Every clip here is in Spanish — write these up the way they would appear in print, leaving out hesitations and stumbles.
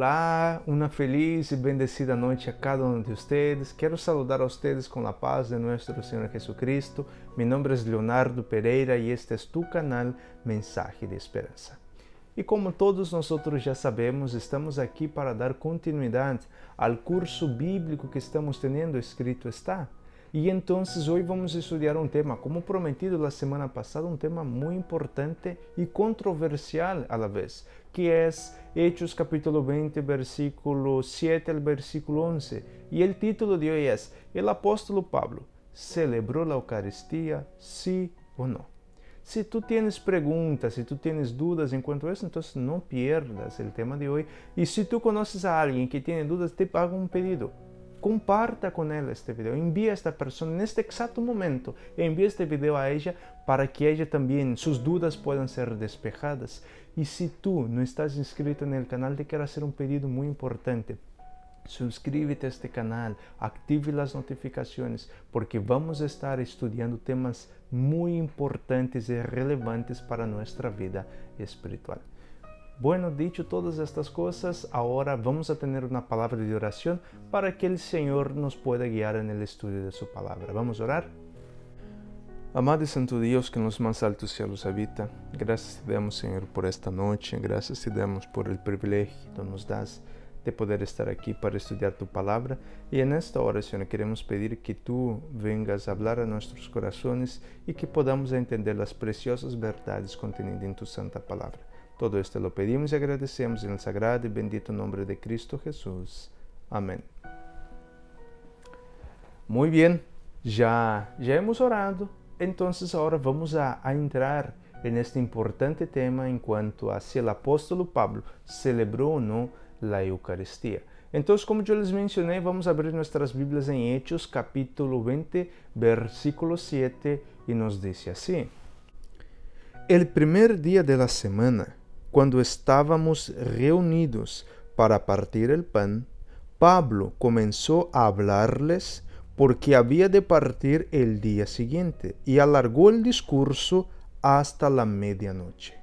Olá, uma feliz e bendecida noite a cada um de vocês. Quero saludar a vocês com a paz de nosso Senhor Jesucristo. Meu nome é Leonardo Pereira e este é tu canal Mensagem de Esperança. E como todos nós já sabemos, estamos aqui para dar continuidade ao curso bíblico que estamos tendo, Escrito está. E então, hoje vamos estudar um tema, como prometido na semana passada, um tema muito importante e controversial a la vez, que é Hechos capítulo 20, versículo 7 al versículo 11. E o título de hoje é: O apóstolo Pablo celebrou a Eucaristía, sí ou não? Se tu tienes perguntas, se tu tienes dúvidas enquanto isso, então não pierdas o tema de hoje. E se tu conheces a alguém que tem dúvidas, te hago um pedido. Comparta com ela este video, envia a esta pessoa neste exato momento, envia este video a ella para que ella também, suas dúvidas puedan ser despejadas. E se tu não estás inscrito no canal, te quero fazer um pedido muito importante. Suscríbete a este canal, active as notificações, porque vamos estar estudando temas muito importantes e relevantes para nossa vida espiritual. Bueno, dicho todas estas cosas, ahora vamos a tener una palabra de oración para que el Señor nos pueda guiar en el estudio de su palabra. Vamos a orar. Amado y santo Dios que en los más altos cielos habita, gracias te damos, Señor, por esta noche, gracias te damos por el privilegio que nos das de poder estar aquí para estudiar tu palabra. Y en esta hora, Señor, queremos pedir que tú vengas a hablar a nuestros corazones y que podamos entender las preciosas verdades contenidas en tu santa palabra. Todo esto lo pedimos y agradecemos en el sagrado y bendito nombre de Cristo Jesús. Amén. Muy bien, ya hemos orado, entonces ahora vamos a entrar en este importante tema en cuanto a si el apóstolo Pablo celebró o no la Eucaristía. Entonces, como yo les mencioné, vamos a abrir nuestras Biblias en Hechos capítulo 20, versículo 7, y nos dice así: El primer día de la semana, cuando estábamos reunidos para partir el pan, Pablo comenzó a hablarles porque había de partir el día siguiente y alargó el discurso hasta la medianoche.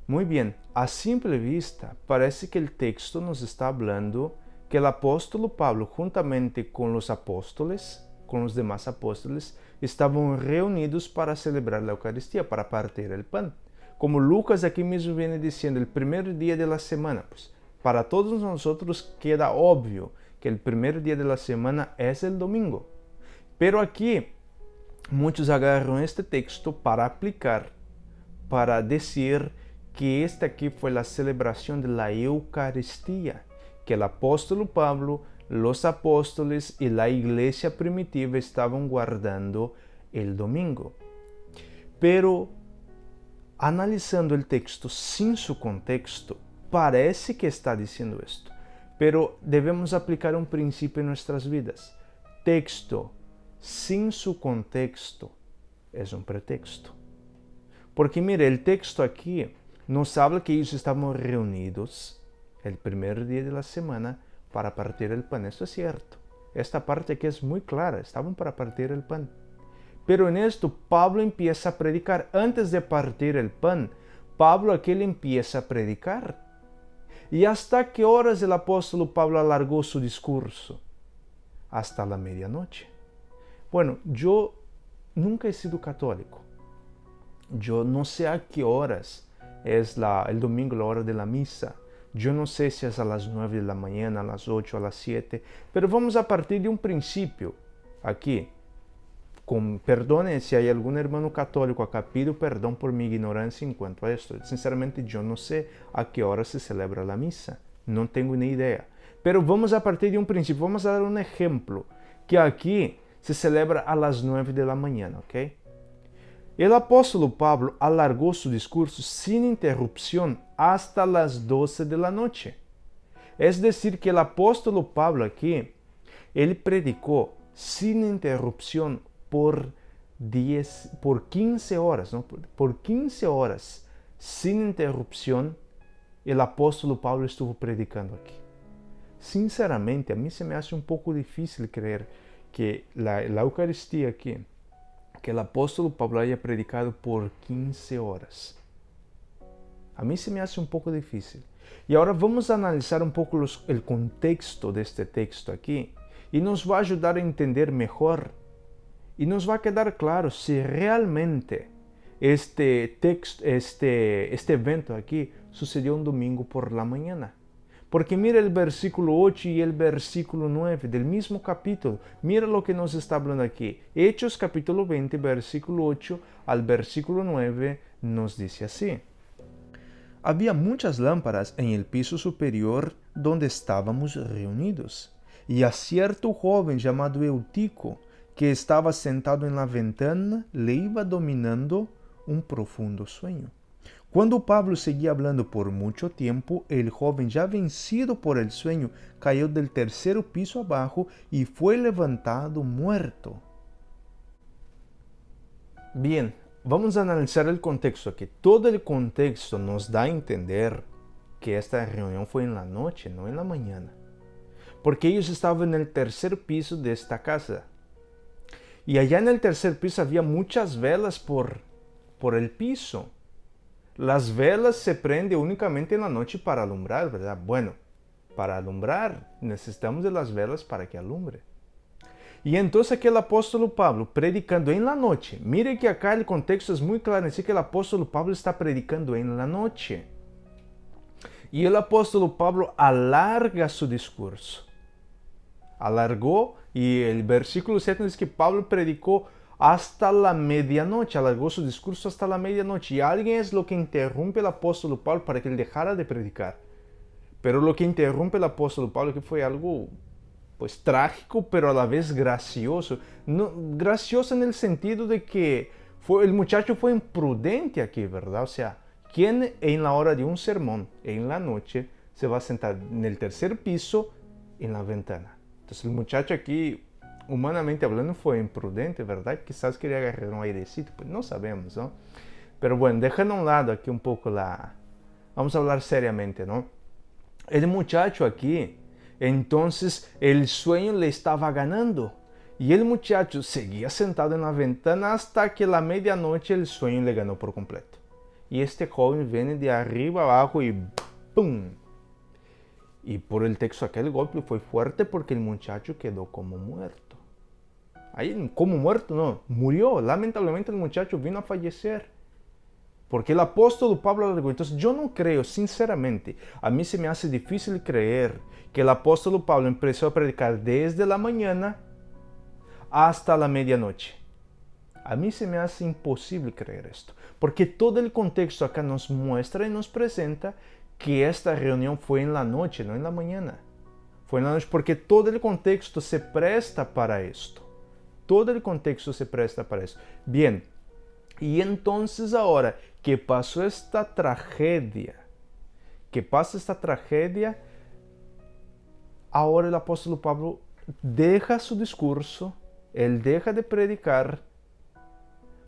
Muy bien, a simple vista parece que el texto nos está hablando que el apóstolo Pablo, juntamente con los apóstoles, con los demás apóstoles, estaban reunidos para celebrar la Eucaristía, para partir el pan. Como Lucas aquí mismo viene diciendo, el primer día de la semana, pues para todos nosotros queda obvio que el primer día de la semana es el domingo. Pero aquí muchos agarran este texto para aplicar, para decir que esta aquí fue la celebración de la Eucaristía, que el apóstol Pablo, los apóstoles y la iglesia primitiva estaban guardando el domingo. Pero analisando el texto sin su contexto, parece que está diciendo esto, pero debemos aplicar un principio en nuestras vidas. Texto sin su contexto es un pretexto. Porque mire, el texto aquí nos habla que ellos estaban reunidos el primer día de la semana para partir el pan. Esto es cierto. Esta parte aquí es muy clara, estaban para partir el pan. Pero en esto Pablo empieza a predicar. Antes de partir el pan, Pablo aquí le empieza a predicar. ¿Y hasta qué horas el apóstolo Pablo alargó su discurso? Hasta la medianoche. Bueno, yo nunca he sido católico. Yo no sé a qué horas es el domingo, la hora de la misa. Yo no sé si es a las 9 de la mañana, a las 8, a las 7. Pero vamos a partir de un principio aquí. Perdone si hay algún hermano católico acá, pido perdón por mi ignorancia en cuanto a esto. Sinceramente yo no sé a qué hora se celebra la misa, no tengo ni idea. Pero vamos a partir de un principio, vamos a dar un ejemplo, que aquí se celebra a las 9 de la mañana, ¿ok? El apóstolo Pablo alargó su discurso sin interrupción hasta las 12 de la noche. Es decir, que el apóstolo Pablo aquí, él predicó sin interrupción por 15 horas, ¿no? Por 15 horas, sin interrupción, el apóstolo Pablo estuvo predicando aquí. Sinceramente, a mí se me hace un poco difícil creer que la Eucaristía aquí, que el apóstolo Pablo haya predicado por 15 horas. A mí se me hace un poco difícil. Y ahora vamos a analizar un poco el contexto de este texto aquí y nos va a ayudar a entender mejor y nos va a quedar claro si realmente este evento aquí sucedió un domingo por la mañana. Porque mira el versículo 8 y el versículo 9 del mismo capítulo. Mira lo que nos está hablando aquí. Hechos capítulo 20, versículo 8 al versículo 9 nos dice así. Había muchas lámparas en el piso superior donde estábamos reunidos. Y a cierto joven llamado Eutico, que estaba sentado en la ventana, le iba dominando un profundo sueño. Cuando Pablo seguía hablando por mucho tiempo, el joven, ya vencido por el sueño, cayó del tercer piso abajo y fue levantado muerto. Bien, vamos a analizar el contexto aquí. Todo el contexto nos da a entender que esta reunión fue en la noche, no en la mañana. Porque ellos estaban en el tercer piso de esta casa. Y allá en el tercer piso había muchas velas por el piso. Las velas se prenden únicamente en la noche para alumbrar, ¿verdad? Bueno, para alumbrar necesitamos de las velas para que alumbre. Y entonces aquí el apóstol Pablo predicando en la noche. Mire que acá el contexto es muy claro, así que el apóstol Pablo está predicando en la noche. Y el apóstol Pablo alarga su discurso. Alargó, y el versículo 7 dice que Pablo predicó hasta la medianoche, alargó su discurso hasta la medianoche. Y alguien es lo que interrumpe al apóstol Pablo para que él dejara de predicar. Pero lo que interrumpe al apóstol Pablo que fue algo pues trágico, pero a la vez gracioso. No, gracioso en el sentido de que el muchacho fue imprudente aquí, ¿verdad? O sea, ¿quién en la hora de un sermón, en la noche, se va a sentar en el tercer piso, en la ventana? Entonces el muchacho aquí, humanamente hablando, fue imprudente, ¿verdad? Quizás quería agarrar un airecito, pues no sabemos, ¿no? Pero bueno, dejando a un lado aquí un poco vamos a hablar seriamente, ¿no? El muchacho aquí, entonces el sueño le estaba ganando. Y el muchacho seguía sentado en la ventana hasta que a la medianoche el sueño le ganó por completo. Y este joven viene de arriba abajo y ¡pum! Y por el texto aquel golpe fue fuerte porque el muchacho quedó como muerto. Ahí, como muerto, no, murió. Lamentablemente el muchacho vino a fallecer. Porque el apóstol Pablo alargó. Entonces yo no creo, sinceramente, a mí se me hace difícil creer que el apóstol Pablo empezó a predicar desde la mañana hasta la medianoche. A mí se me hace imposible creer esto. Porque todo el contexto acá nos muestra y nos presenta que esta reunión fue en la noche, no en la mañana. Fue en la noche porque todo el contexto se presta para esto. Todo el contexto se presta para eso. Bien, y entonces ahora que pasó esta tragedia, ahora el apóstol Pablo deja su discurso, él deja de predicar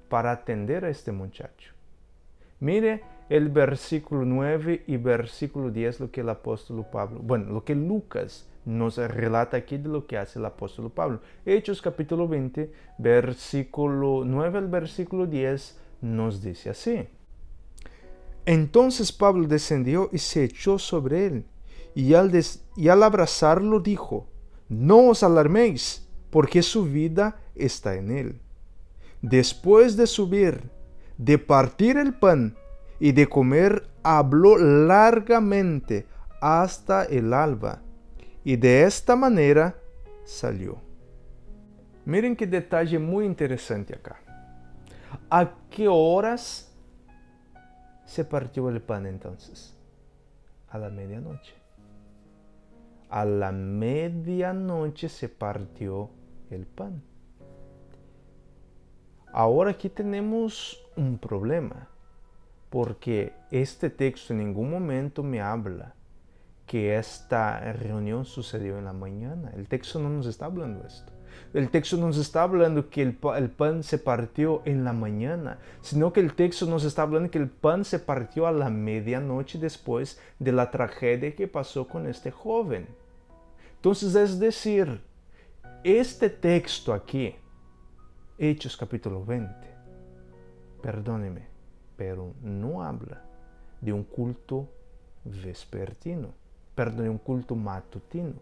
para atender a este muchacho. Mire el versículo 9 y versículo 10, lo que el apóstol Pablo, bueno, lo que Lucas nos relata aquí de lo que hace el apóstol Pablo. Hechos capítulo 20, versículo 9 al versículo 10 nos dice así. Entonces Pablo descendió y se echó sobre él, y al abrazarlo dijo, no os alarméis, porque su vida está en él. Después de subir, de partir el pan y de comer, habló largamente hasta el alba, y de esta manera salió. Miren qué detalle muy interesante acá. ¿A qué horas se partió el pan entonces? A la medianoche. A la medianoche se partió el pan. Ahora aquí tenemos un problema, porque este texto en ningún momento me habla que esta reunión sucedió en la mañana. El texto no nos está hablando de esto. El texto nos está hablando que el pan se partió en la mañana, sino que el texto nos está hablando que el pan se partió a la medianoche después de la tragedia que pasó con este joven. Entonces, es decir, este texto aquí, Hechos capítulo 20, perdóneme, pero no habla de un culto vespertino, perdón, de un culto matutino,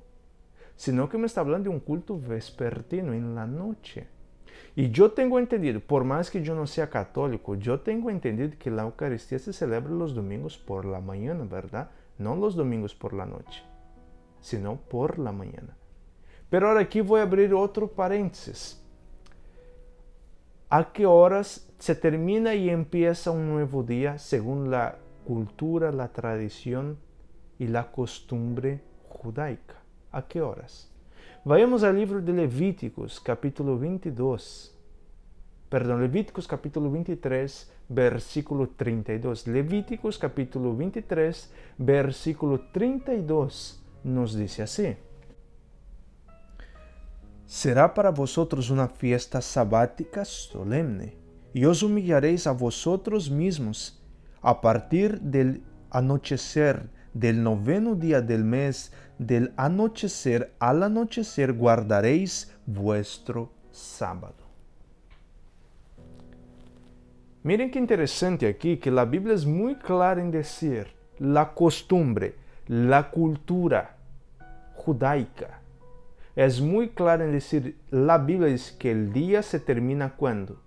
sino que me está hablando de un culto vespertino en la noche. Y yo tengo entendido, por más que yo no sea católico, yo tengo entendido que la Eucaristía se celebra los domingos por la mañana, ¿verdad? No los domingos por la noche, sino por la mañana. Pero ahora aquí voy a abrir otro paréntesis. ¿A qué horas se termina y empieza un nuevo día según la cultura, la tradición y la costumbre judaica? ¿A qué horas? Vayamos al libro de Levíticos, capítulo 22. Perdón, Levíticos capítulo 23, versículo 32. Levíticos capítulo 23, versículo 32 nos dice así. Será para vosotros una fiesta sabática solemne, y os humillaréis a vosotros mismos a partir del anochecer del 9º día del mes, del anochecer al anochecer guardaréis vuestro sábado. Miren qué interesante aquí que la Biblia es muy clara en decir la costumbre, la cultura judaica. Es muy clara en decir, la Biblia dice que el día se termina ¿cuándo?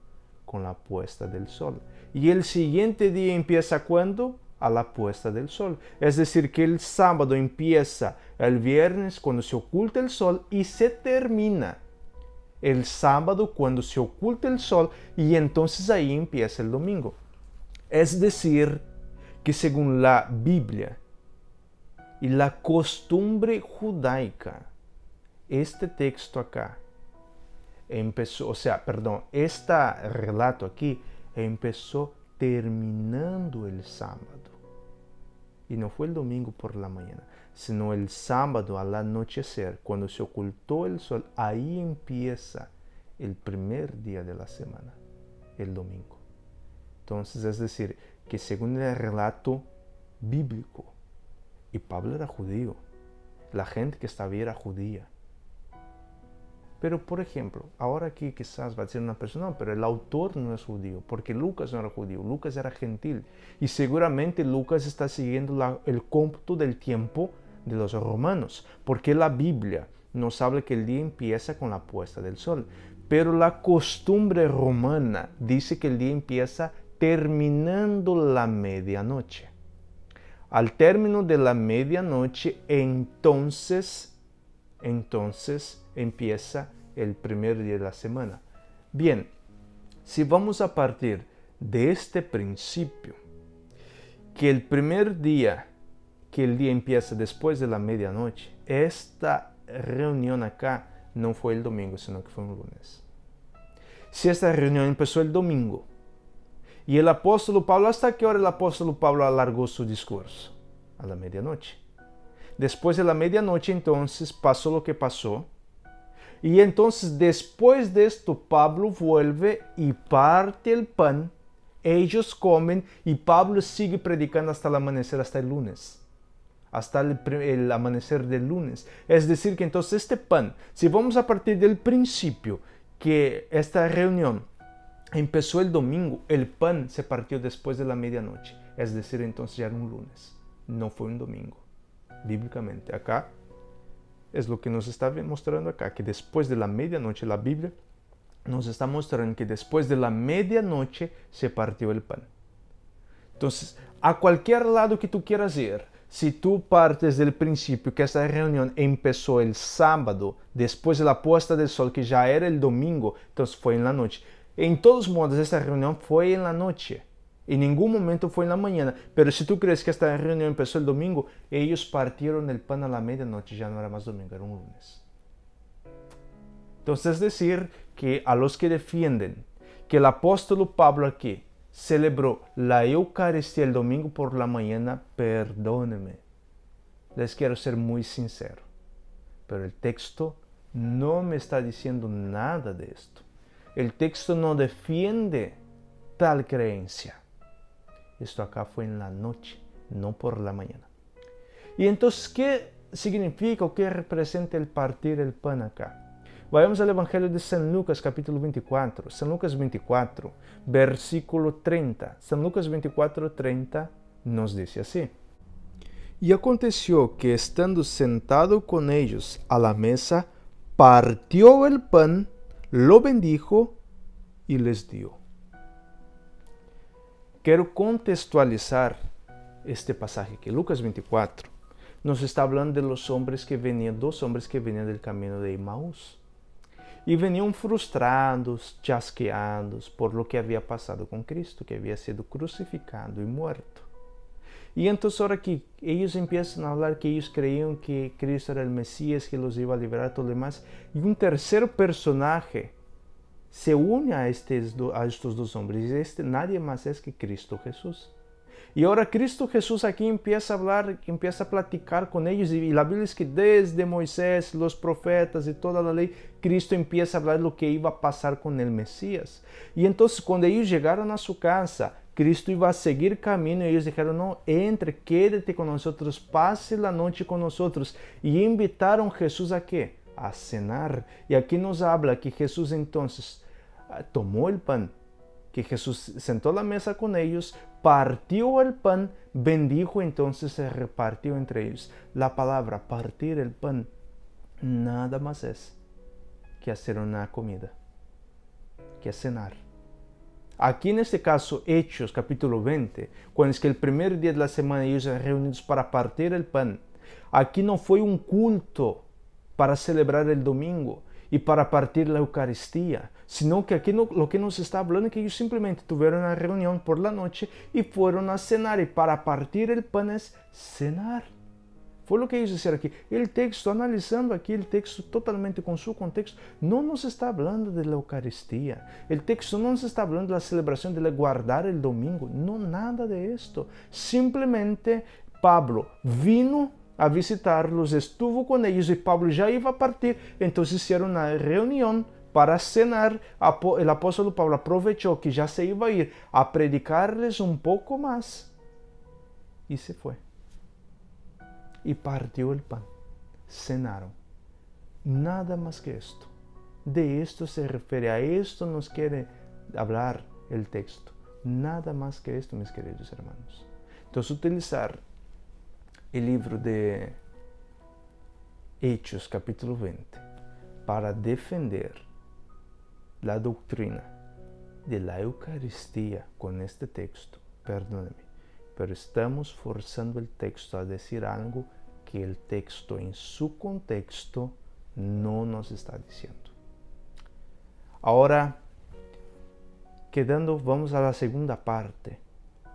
Con la puesta del sol. Y el siguiente día empieza ¿cuándo? A la puesta del sol. Es decir, que el sábado empieza el viernes cuando se oculta el sol y se termina el sábado cuando se oculta el sol y entonces ahí empieza el domingo. Es decir, que según la Biblia y la costumbre judaica, este texto acá empezó, este relato aquí empezó terminando el sábado. Y no fue el domingo por la mañana, sino el sábado al anochecer, cuando se ocultó el sol, ahí empieza el primer día de la semana, el domingo. Entonces, es decir, que según el relato bíblico, y Pablo era judío, la gente que estaba ahí era judía. Pero, por ejemplo, ahora aquí quizás va a decir una persona, no, pero el autor no es judío, porque Lucas no era judío, Lucas era gentil. Y seguramente Lucas está siguiendo el cómputo del tiempo de los romanos, porque la Biblia nos habla que el día empieza con la puesta del sol. Pero la costumbre romana dice que el día empieza terminando la medianoche. Al término de la medianoche, entonces empieza el primer día de la semana. Bien, si vamos a partir de este principio, que el primer día, que el día empieza después de la medianoche, esta reunión acá no fue el domingo, sino que fue un lunes. Si esta reunión empezó el domingo, y el apóstol Pablo, ¿hasta qué hora el apóstol Pablo alargó su discurso? A la medianoche. Después de la medianoche, entonces, pasó lo que pasó. Y entonces, después de esto, Pablo vuelve y parte el pan. Ellos comen y Pablo sigue predicando hasta el amanecer, hasta el lunes. Hasta el amanecer del lunes. Es decir, que entonces este pan, si vamos a partir del principio, que esta reunión empezó el domingo, el pan se partió después de la medianoche. Es decir, entonces ya era un lunes. No fue un domingo. Bíblicamente, acá es lo que nos está mostrando acá, que después de la medianoche, la Biblia nos está mostrando que después de la medianoche se partió el pan. Entonces, a cualquier lado que tú quieras ir, si tú partes del principio que esta reunión empezó el sábado, después de la puesta del sol, que ya era el domingo, entonces fue en la noche. En todos modos, esta reunión fue en la noche. En ningún momento fue en la mañana. Pero si tú crees que esta reunión empezó el domingo, ellos partieron el pan a la medianoche, ya no era más domingo, era un lunes. Entonces es decir, que a los que defienden que el apóstol Pablo aquí celebró la Eucaristía el domingo por la mañana, perdónenme, les quiero ser muy sincero, pero el texto no me está diciendo nada de esto. El texto no defiende tal creencia. Esto acá fue en la noche, no por la mañana. Y entonces, ¿qué significa o qué representa el partir el pan acá? Vayamos al Evangelio de San Lucas, capítulo 24. San Lucas 24, versículo 30. San Lucas 24, 30 nos dice así. Y aconteció que estando sentado con ellos a la mesa, partió el pan, lo bendijo y les dio. Quiero contextualizar este pasaje que Lucas 24 nos está hablando de los hombres que venían, dos hombres que venían del camino de Emaús. Y venían frustrados, chasqueados por lo que había pasado con Cristo, que había sido crucificado y muerto. Y entonces ahora que ellos empiezan a hablar que ellos creían que Cristo era el Mesías, que los iba a liberar, todo lo demás, y un tercer personaje se une a estos dos hombres, y nadie más es que Cristo Jesús. Y ahora Cristo Jesús aquí empieza a hablar, empieza a platicar con ellos, y la Biblia es que desde Moisés, los profetas y toda la ley, Cristo empieza a hablar de lo que iba a pasar con el Mesías. Y entonces cuando ellos llegaron a su casa, Cristo iba a seguir camino y ellos dijeron, no, entre, quédate con nosotros, pase la noche con nosotros. Y invitaron a Jesús a qué? A cenar. Y aquí nos habla que Jesús entonces tomó el pan, que Jesús sentó a la mesa con ellos, partió el pan, bendijo, entonces se repartió entre ellos. La palabra partir el pan nada más es que hacer una comida, que cenar. Aquí en este caso, Hechos capítulo 20, cuando es que el primer día de la semana ellos eran reunidos para partir el pan, aquí no fue un culto para celebrar el domingo y para partir la Eucaristía, sino que aquí lo que nos está hablando es que ellos simplemente tuvieron una reunión por la noche y fueron a cenar, y para partir el pan es cenar. Fue lo que ellos hicieron aquí. El texto, analizando aquí el texto totalmente con su contexto, no nos está hablando de la Eucaristía. El texto no nos está hablando de la celebración de guardar el domingo. No, nada de esto. Simplemente Pablo vino a visitarlos, estuvo con ellos y Pablo ya iba a partir. Entonces hicieron una reunión para cenar. El apóstol Pablo aprovechó que ya se iba a ir a predicarles un poco más y se fue. Y partió el pan, cenaron. Nada más que esto. De esto se refiere, a esto nos quiere hablar el texto. Nada más que esto, mis queridos hermanos. Entonces, utilizar el libro de Hechos, capítulo 20, para defender la doctrina de la Eucaristía con este texto, perdóneme, pero estamos forzando el texto a decir algo que el texto en su contexto no nos está diciendo. Ahora, vamos a la segunda parte,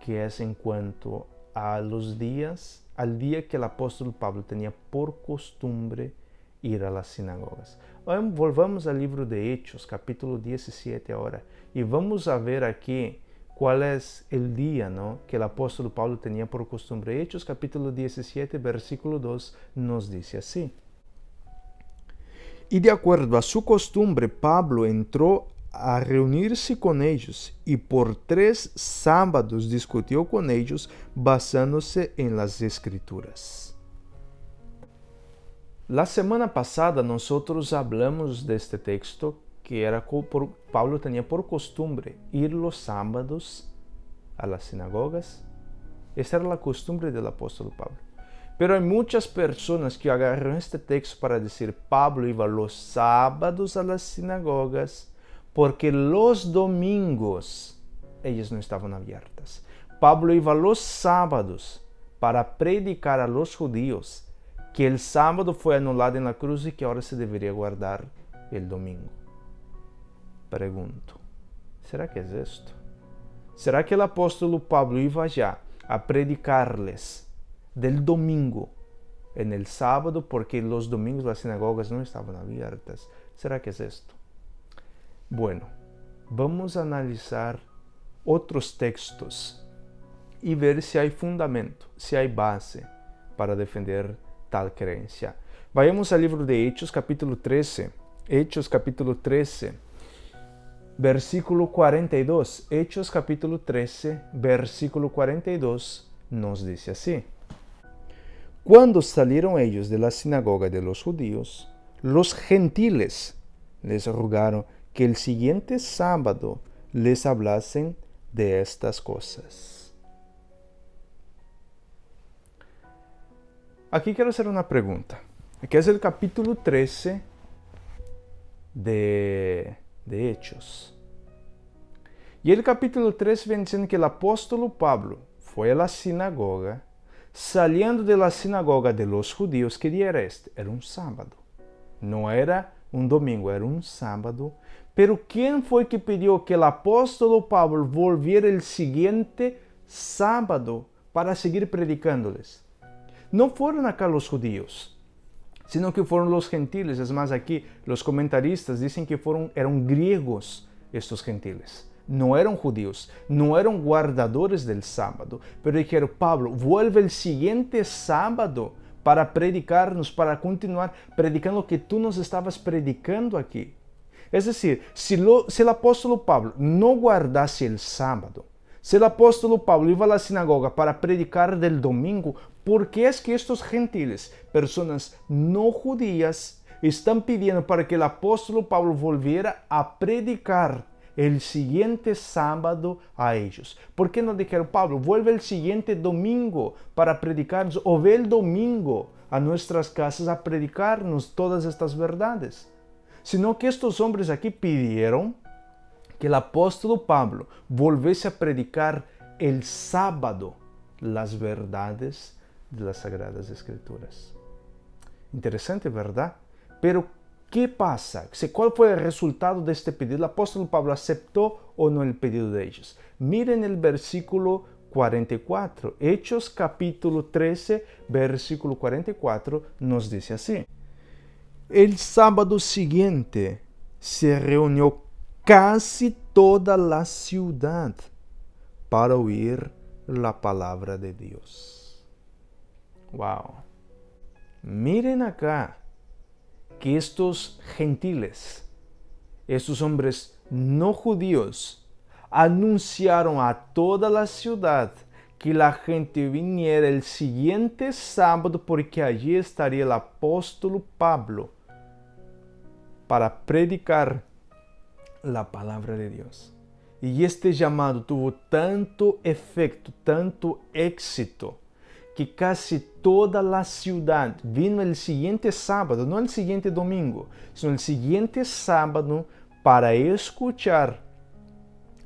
que es en cuanto a los días, al día que el apóstol Pablo tenía por costumbre ir a las sinagogas. Volvamos al libro de Hechos, capítulo 17 ahora, y vamos a ver aquí cuál es el día, ¿no?, que el apóstol Pablo tenía por costumbre. Hechos capítulo 17, versículo 2 nos dice así. Y de acuerdo a su costumbre, Pablo entró a reunirse con ellos y por 3 sábados discutió con ellos basándose en las Escrituras. La semana pasada nosotros hablamos de este texto, que era Pablo tenía por costumbre ir los sábados a las sinagogas. Esa era la costumbre del apóstol Pablo. Pero hay muchas personas que agarran este texto para decir Pablo iba los sábados a las sinagogas porque los domingos ellas no estaban abiertas. Pablo iba los sábados para predicar a los judíos que el sábado fue anulado en la cruz y que ahora se debería guardar el domingo. Pregunto, ¿será que es esto? ¿Será que el apóstol Pablo iba allá a predicarles del domingo en el sábado porque los domingos las sinagogas no estaban abiertas? ¿Será que es esto? Bueno, vamos a analizar otros textos y ver si hay fundamento, si hay base para defender tal creencia. Vayamos al libro de Hechos capítulo 13. Hechos capítulo 13, versículo 42. Hechos capítulo 13, versículo 42 nos dice así. Cuando salieron ellos de la sinagoga de los judíos, los gentiles les rogaron que el siguiente sábado les hablasen de estas cosas. Aquí quiero hacer una pregunta, que es el capítulo 13 de Hechos. Y el capítulo 13 viene diciendo que el apóstol Pablo fue a la sinagoga, saliendo de la sinagoga de los judíos. ¿Qué día era este? Era un sábado. No era un domingo, era un sábado. Pero ¿quién fue que pidió que el apóstol Pablo volviera el siguiente sábado para seguir predicándoles? No fueron acá los judíos, sino que fueron los gentiles. Es más, aquí los comentaristas dicen que eran griegos estos gentiles. No eran judíos, no eran guardadores del sábado, pero dijeron: Pablo, vuelve el siguiente sábado para predicarnos, para continuar predicando lo que tú nos estabas predicando aquí. Es decir, si el apóstol Pablo no guardase el sábado, si el apóstol Pablo iba a la sinagoga para predicar del domingo, ¿por qué es que estos gentiles, personas no judías, están pidiendo para que el apóstol Pablo volviera a predicar el siguiente sábado a ellos? ¿Por qué no dijeron: Pablo, vuelve el siguiente domingo para predicarnos, o ve el domingo a nuestras casas a predicarnos todas estas verdades? Sino que estos hombres aquí pidieron que el apóstol Pablo volviese a predicar el sábado las verdades de las Sagradas Escrituras. Interesante, ¿verdad? Pero ¿qué pasa? ¿Cuál fue el resultado de este pedido? ¿El apóstol Pablo aceptó o no el pedido de ellos? Miren el versículo 44. Hechos capítulo 13, versículo 44 nos dice así: el sábado siguiente se reunió casi toda la ciudad para oír la palabra de Dios. Wow. Miren acá que estos gentiles, estos hombres no judíos, anunciaron a toda la ciudad que la gente viniera el siguiente sábado, porque allí estaría el apóstol Pablo para predicar la palabra de Dios. Y este llamado tuvo tanto efecto, tanto éxito, que casi toda la ciudad vino el siguiente sábado, no el siguiente domingo, sino el siguiente sábado para escuchar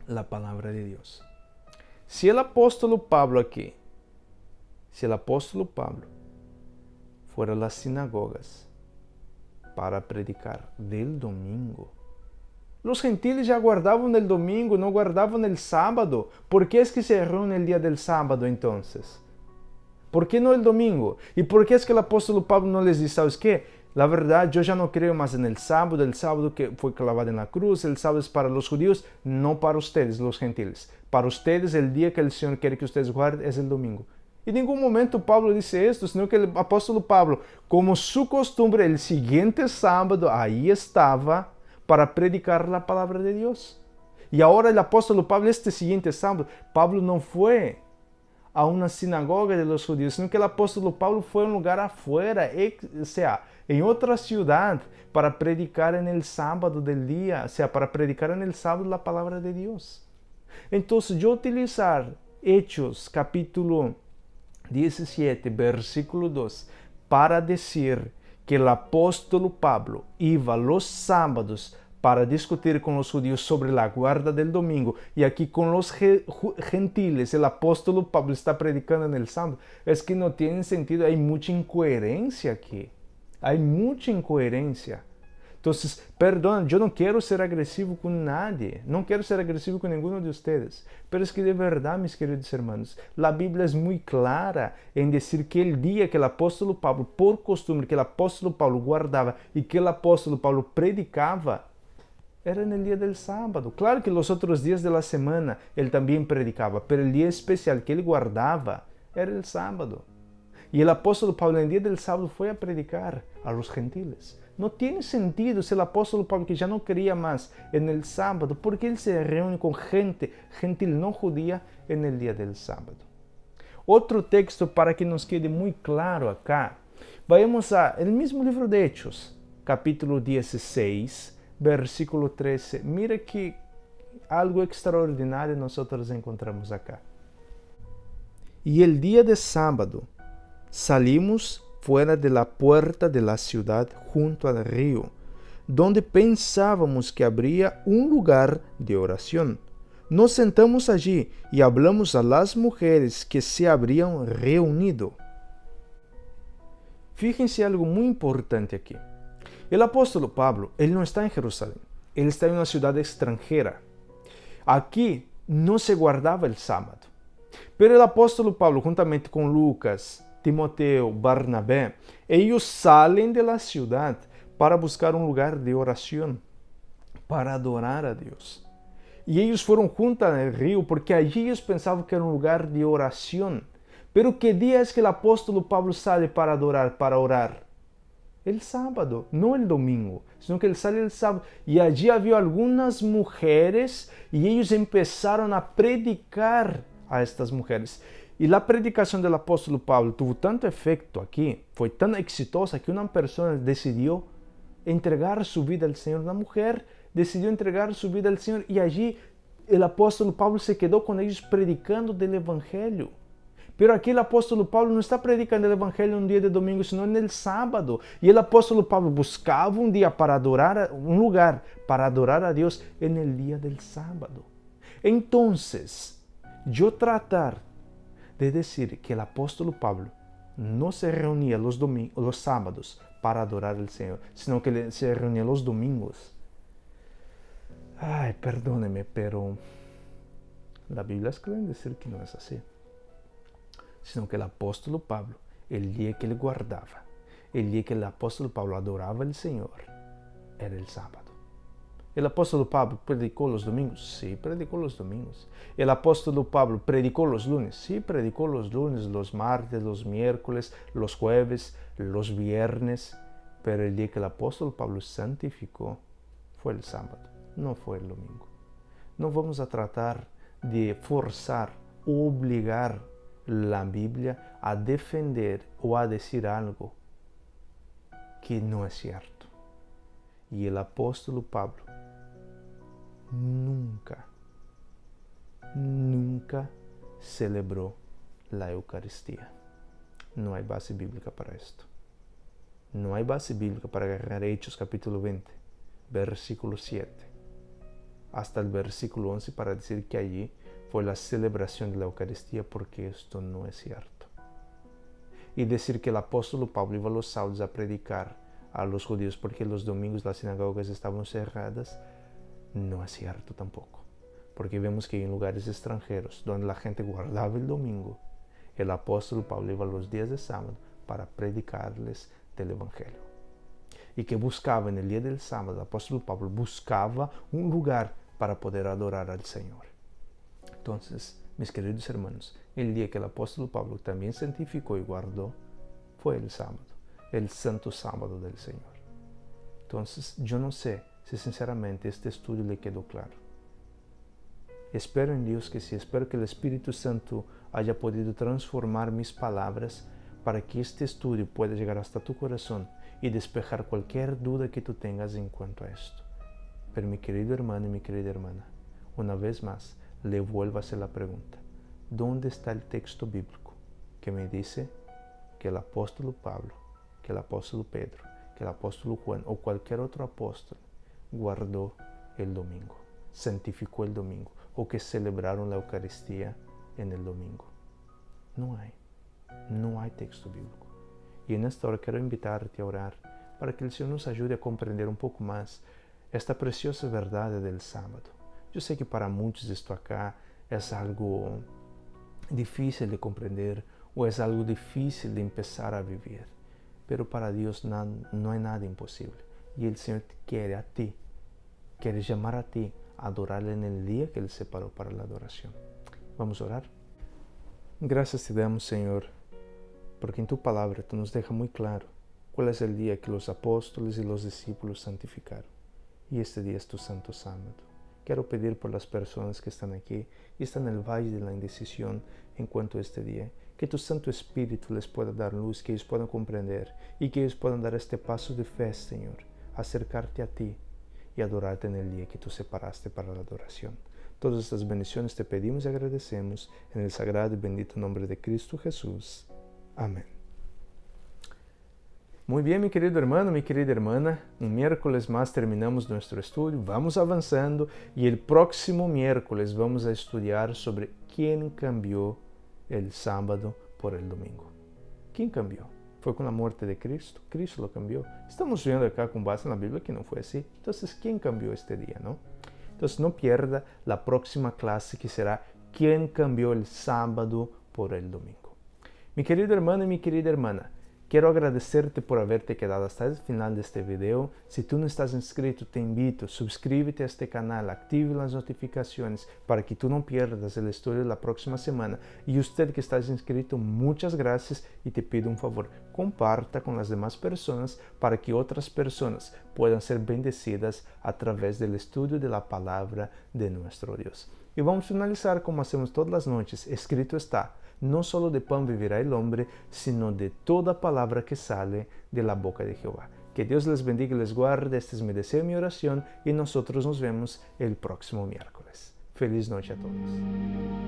la palabra de Dios. Si el apóstol Pablo aquí, si el apóstol Pablo fuera a las sinagogas para predicar del domingo, los gentiles ya guardaban el domingo, no guardaban el sábado. ¿Por qué es que se reúne el día del sábado entonces? ¿Por qué no el domingo? ¿Y por qué es que el apóstol Pablo no les dice: ¿sabes qué? La verdad, yo ya no creo más en el sábado que fue clavado en la cruz. El sábado es para los judíos, no para ustedes, los gentiles. Para ustedes, el día que el Señor quiere que ustedes guarden es el domingo. En ningún momento Pablo dice esto, sino que el apóstol Pablo, como su costumbre, el siguiente sábado ahí estaba para predicar la palabra de Dios. Y ahora el apóstol Pablo, este siguiente sábado, Pablo no fue a una sinagoga de los judíos, sino que el apóstol Pablo fue a un lugar afuera, o sea, en otra ciudad, para predicar en el sábado del día, o sea, para predicar en el sábado la palabra de Dios. Entonces, yo utilizar Hechos capítulo 17, versículo 2, para decir que el apóstol Pablo iba los sábados para discutir con los judíos sobre la guarda del domingo, y aquí con los gentiles el apóstol Pablo está predicando en el sábado, es que no tiene sentido. Hay mucha incoherencia aquí, hay mucha incoherencia. Entonces, perdón, yo no quiero ser agresivo con nadie, no quiero ser agresivo con ninguno de ustedes, pero es que de verdad, mis queridos hermanos, la Biblia es muy clara en decir que el día que el apóstol Pablo, por costumbre, que el apóstol Pablo guardaba y que el apóstol Pablo predicaba, era en el día del sábado. Claro que los otros días de la semana él también predicaba, pero el día especial que él guardaba era el sábado. Y el apóstol Pablo en el día del sábado fue a predicar a los gentiles. No tiene sentido si el apóstol Pablo, que ya no quería más en el sábado, porque él se reúne con gente gentil no judía en el día del sábado. Otro texto para que nos quede muy claro acá. Vayamos al mismo libro de Hechos, capítulo 16, versículo 13. Mira que algo extraordinario nosotros encontramos acá. Y el día de sábado salimos fuera de la puerta de la ciudad junto al río, donde pensábamos que habría un lugar de oración. Nos sentamos allí y hablamos a las mujeres que se habrían reunido. Fíjense algo muy importante aquí. El apóstol Pablo, él no está en Jerusalén, él está en una ciudad extranjera. Aquí no se guardaba el sábado. Pero el apóstol Pablo, juntamente con Lucas, Timoteo, Barnabé, ellos salen de la ciudad para buscar un lugar de oración, para adorar a Dios. Y ellos fueron junto al río porque allí ellos pensaban que era un lugar de oración. Pero ¿qué día es que el apóstol Pablo sale para adorar, para orar? El sábado, no el domingo, sino que él sale el sábado. Y allí había algunas mujeres y ellos empezaron a predicar a estas mujeres. Y la predicación del apóstol Pablo tuvo tanto efecto aquí, fue tan exitosa que una persona decidió entregar su vida al Señor. Una mujer decidió entregar su vida al Señor y allí el apóstol Pablo se quedó con ellos predicando del Evangelio. Pero aquí el apóstol Pablo no está predicando el Evangelio un día de domingo, sino en el sábado. Y el apóstol Pablo buscaba un día para adorar, un lugar para adorar a Dios en el día del sábado. Entonces, yo tratar de decir que el apóstol Pablo no se reunía los sábados para adorar al Señor, sino que se reunía los domingos. Ay, perdóneme, pero la Biblia es clara en decir que no es así. Sino que el apóstol Pablo, el día que él guardaba, el día que el apóstol Pablo adoraba al Señor, era el sábado. El apóstol Pablo predicó los domingos, sí, predicó los domingos. El apóstol Pablo predicó los lunes, sí, predicó los lunes, los martes, los miércoles, los jueves, los viernes. Pero el día que el apóstol Pablo santificó fue el sábado, no fue el domingo. No vamos a tratar de forzar, obligar la Biblia a defender o a decir algo que no es cierto. Y el apóstol Pablo nunca celebró la Eucaristía. No hay base bíblica para esto. No hay base bíblica para agarrar Hechos capítulo 20, versículo 7, hasta el versículo 11 para decir que allí fue la celebración de la Eucaristía, porque esto no es cierto. Y decir que el apóstol Pablo iba los sábados a predicar a los judíos porque los domingos las sinagogas estaban cerradas, no es cierto tampoco. Porque vemos que en lugares extranjeros donde la gente guardaba el domingo, el apóstol Pablo iba los días de sábado para predicarles del Evangelio. Y que buscaba en el día del sábado, el apóstol Pablo buscaba un lugar para poder adorar al Señor. Entonces, mis queridos hermanos, el día que el apóstol Pablo también santificó y guardó fue el sábado, el santo sábado del Señor. Entonces, yo no sé si sinceramente este estudio le quedó claro. Espero en Dios que sí, espero que el Espíritu Santo haya podido transformar mis palabras para que este estudio pueda llegar hasta tu corazón y despejar cualquier duda que tú tengas en cuanto a esto. Pero mi querido hermano y mi querida hermana, una vez más, le vuelvo a hacer la pregunta. ¿Dónde está el texto bíblico que me dice que el apóstol Pablo, que el apóstol Pedro, que el apóstol Juan o cualquier otro apóstol guardó el domingo, santificó el domingo o que celebraron la Eucaristía en el domingo? No hay texto bíblico. Y en esta hora quiero invitarte a orar para que el Señor nos ayude a comprender un poco más esta preciosa verdad del sábado. Yo sé que para muchos esto acá es algo difícil de comprender o es algo difícil de empezar a vivir, pero para Dios no hay nada imposible. Y el Señor quiere a ti, quiere llamar a ti a adorarle en el día que Él separó para la adoración. Vamos a orar. Gracias te damos, Señor, porque en tu palabra tú nos dejas muy claro cuál es el día que los apóstoles y los discípulos santificaron. Y este día es tu santo sábado. Quiero pedir por las personas que están aquí y están en el valle de la indecisión en cuanto a este día, que tu Santo Espíritu les pueda dar luz, que ellos puedan comprender y que ellos puedan dar este paso de fe, Señor, acercarte a ti y adorarte en el día que tú separaste para la adoración. Todas estas bendiciones te pedimos y agradecemos en el sagrado y bendito nombre de Cristo Jesús. Amén. Muy bien, mi querido hermano, mi querida hermana, un miércoles más terminamos nuestro estudio, vamos avanzando y el próximo miércoles vamos a estudiar sobre quién cambió el sábado por el domingo. ¿Quién cambió? ¿Fue con la muerte de Cristo? Cristo lo cambió. Estamos viendo acá con base en la Biblia que no fue así. Entonces, ¿quién cambió este día, no? Entonces, no pierda la próxima clase que será ¿quién cambió el sábado por el domingo? Mi querido hermano y mi querida hermana, quiero agradecerte por haberte quedado hasta el final de este video. Si tú no estás inscrito, te invito, suscríbete a este canal, active las notificaciones para que tú no pierdas el estudio de la próxima semana. Y usted que estás inscrito, muchas gracias y te pido un favor, comparta con las demás personas para que otras personas puedan ser bendecidas a través del estudio de la palabra de nuestro Dios. Y vamos a finalizar como hacemos todas las noches. Escrito está: no solo de pan vivirá el hombre, sino de toda palabra que sale de la boca de Jehová. Que Dios les bendiga y les guarde. Este es mi deseo y mi oración y nosotros nos vemos el próximo miércoles. Feliz noche a todos.